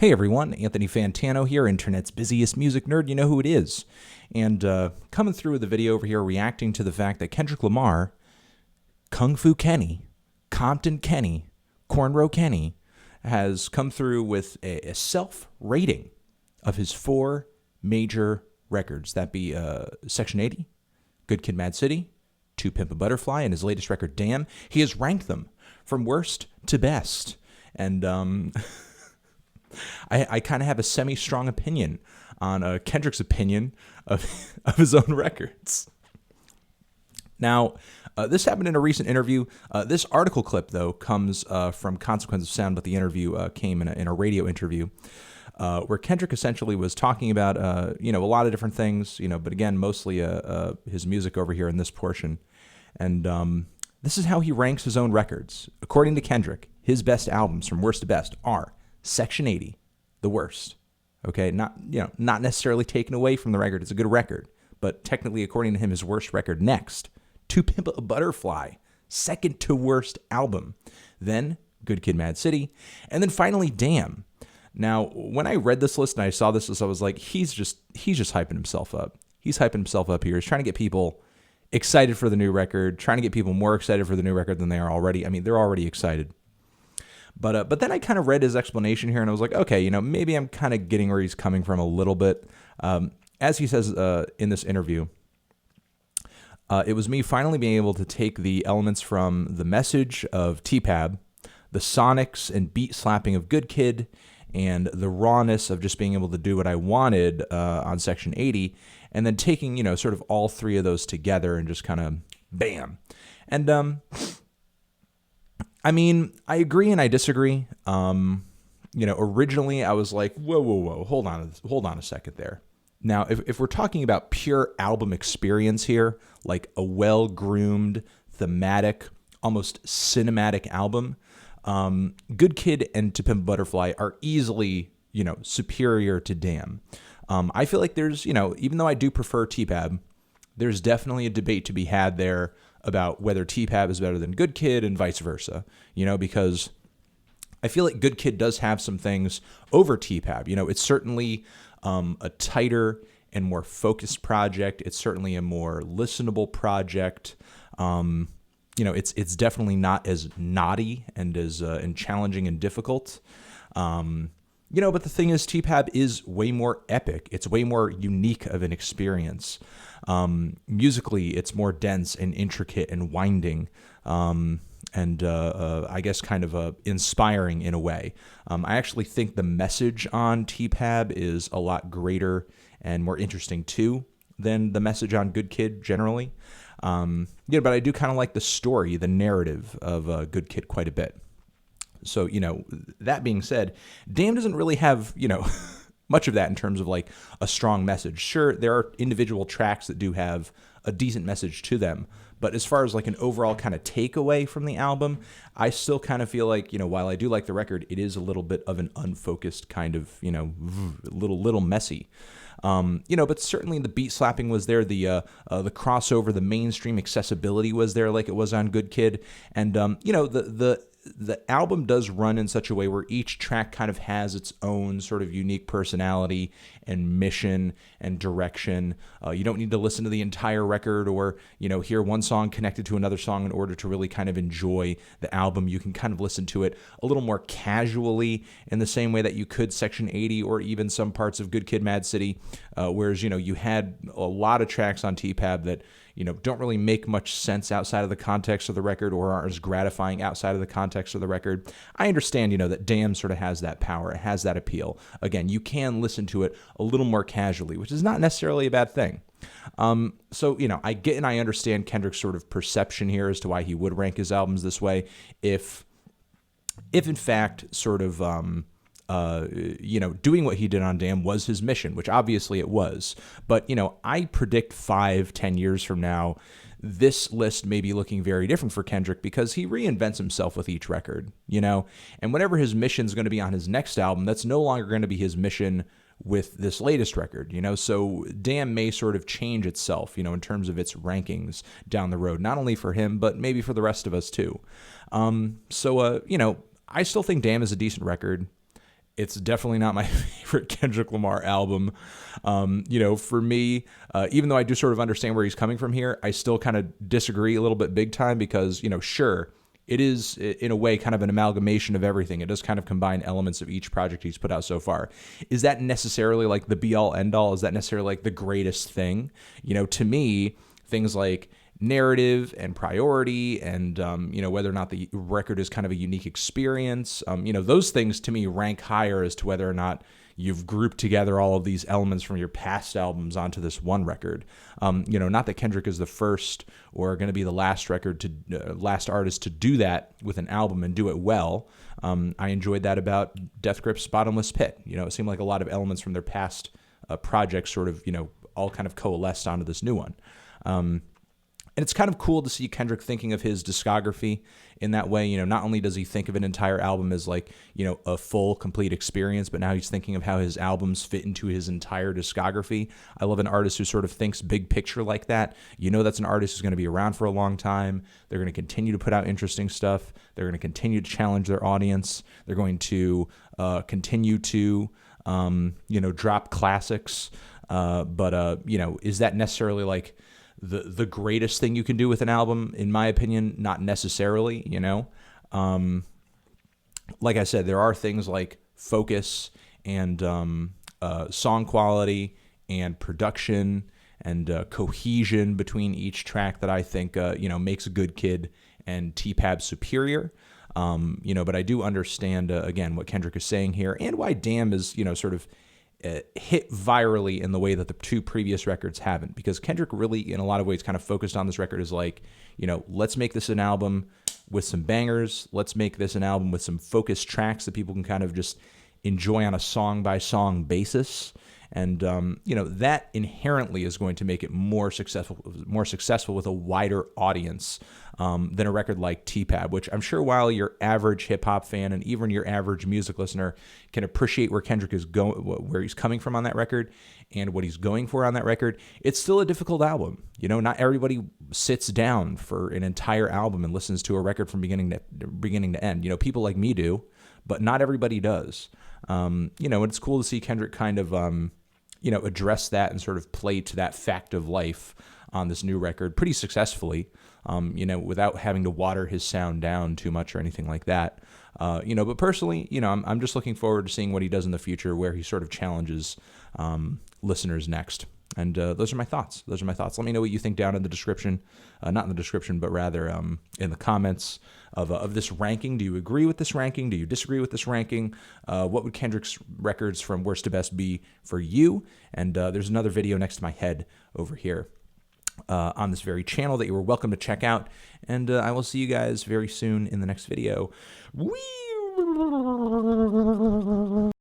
Hey everyone, Anthony Fantano here, internet's busiest music nerd. You know who it is. And coming through with the video over here reacting to the fact that Kendrick Lamar, Kung Fu Kenny, Compton Kenny, Cornrow Kenny has come through with a self-rating of his four major records. That be Section 80, Good Kid, Mad City, To Pimp a Butterfly, and his latest record, Damn. He has ranked them from worst to best. And I kind of have a semi-strong opinion on Kendrick's opinion of his own records. Now, this happened in a recent interview. This article clip, though, comes from Consequence of Sound, but the interview came in a radio interview where Kendrick essentially was talking about, a lot of different things, but again, mostly his music over here in this portion. And this is how he ranks his own records. According to Kendrick, his best albums from worst to best are Section 80, the worst. Okay, not necessarily taken away from the record. It's a good record, but technically, according to him, his worst record. Next, To Pimp a Butterfly, second to worst album. Then Good Kid, Mad City, and then finally Damn. Now, when I read this list and I saw this list, I was like, he's just hyping himself up. He's hyping himself up here. He's trying to get people excited for the new record, trying to get people more excited for the new record than they are already. I mean, they're already excited. But then I kind of read his explanation here, and I was like, okay, maybe I'm kind of getting where he's coming from a little bit. As he says in this interview, it was me finally being able to take the elements from the message of T-Pab, the sonics and beat slapping of Good Kid, and the rawness of just being able to do what I wanted on Section 80, and then taking, sort of all three of those together and just kind of bam. And I mean, I agree and I disagree. Originally I was like, whoa, hold on a second there. Now, if we're talking about pure album experience here, like a well-groomed, thematic, almost cinematic album, Good Kid and To Pimp a Butterfly are easily, superior to Damn. I feel like there's, even though I do prefer T-Pab, there's definitely a debate to be had there about whether T-Pab is better than Good Kid and vice versa, because I feel like Good Kid does have some things over T-Pab. It's certainly a tighter and more focused project. It's certainly a more listenable project. It's definitely not as naughty and as and challenging and difficult. But the thing is, T-Pab is way more epic. It's way more unique of an experience. Musically, it's more dense and intricate and winding, and I guess kind of inspiring in a way. I actually think the message on T-Pab is a lot greater and more interesting too than the message on Good Kid generally. But I do kind of like the story, the narrative of Good Kid quite a bit. So, that being said, Damn doesn't really have, much of that in terms of like a strong message. Sure, there are individual tracks that do have a decent message to them, but as far as like an overall kind of takeaway from the album, I still kind of feel like, while I do like the record, it is a little bit of an unfocused kind of, little messy. But certainly the beat slapping was there, the crossover, the mainstream accessibility was there like it was on Good Kid, and the album does run in such a way where each track kind of has its own sort of unique personality and mission and direction. You don't need to listen to the entire record or, hear one song connected to another song in order to really kind of enjoy the album. You can kind of listen to it a little more casually in the same way that you could Section 80 or even some parts of Good Kid, Mad City, whereas, you had a lot of tracks on T-Pab that, don't really make much sense outside of the context of the record or aren't as gratifying outside of the context of the record. I understand, that Damn sort of has that power. It has that appeal. Again, you can listen to it a little more casually, which is not necessarily a bad thing. So, I get and I understand Kendrick's sort of perception here as to why he would rank his albums this way if in fact sort of doing what he did on Damn was his mission, which obviously it was. But, I predict 5-10 years from now, this list may be looking very different for Kendrick because he reinvents himself with each record, and whatever his mission is going to be on his next album, that's no longer going to be his mission with this latest record, so Damn may sort of change itself, in terms of its rankings down the road, not only for him, but maybe for the rest of us too. I still think Damn is a decent record. It's definitely not my favorite Kendrick Lamar album. For me, even though I do sort of understand where he's coming from here, I still kind of disagree a little bit big time because, sure, it is in a way kind of an amalgamation of everything. It does kind of combine elements of each project he's put out so far. Is that necessarily like the be all end all? Is that necessarily like the greatest thing? To me, things like narrative and priority and, whether or not the record is kind of a unique experience, those things to me rank higher as to whether or not you've grouped together all of these elements from your past albums onto this one record. Not that Kendrick is the first or going to be the last last artist to do that with an album and do it well. I enjoyed that about Death Grip's Bottomless Pit. It seemed like a lot of elements from their past projects sort of, all kind of coalesced onto this new one. And it's kind of cool to see Kendrick thinking of his discography in that way. Not only does he think of an entire album as like, a full, complete experience, but now he's thinking of how his albums fit into his entire discography. I love an artist who sort of thinks big picture like that. That's an artist who's going to be around for a long time. They're going to continue to put out interesting stuff. They're going to continue to challenge their audience. They're going to continue to, drop classics. But is that necessarily like the greatest thing you can do with an album? In my opinion, not necessarily. Like I said, there are things like focus and song quality and production and cohesion between each track that I think makes Good Kid and T-Pab superior. But I do understand again what Kendrick is saying here and why Damn is sort of hit virally in the way that the two previous records haven't, because Kendrick really in a lot of ways kind of focused on this record as like, let's make this an album with some bangers. Let's make this an album with some focused tracks that people can kind of just enjoy on a song by song basis. And, that inherently is going to make it more successful with a wider audience than a record like T-Pab, which I'm sure while your average hip hop fan and even your average music listener can appreciate where Kendrick is going, where he's coming from on that record and what he's going for on that record, it's still a difficult album. Not everybody sits down for an entire album and listens to a record from beginning to end. People like me do, but not everybody does. It's cool to see Kendrick kind of, address that and sort of play to that fact of life on this new record pretty successfully, without having to water his sound down too much or anything like that. But personally, I'm just looking forward to seeing what he does in the future, where he sort of challenges listeners next. And those are my thoughts. Let me know what you think down in the description, not in the description, but rather in the comments of this ranking. Do you agree with this ranking? Do you disagree with this ranking? What would Kendrick's records from worst to best be for you? And there's another video next to my head over here on this very channel that you are welcome to check out. And I will see you guys very soon in the next video. Whee!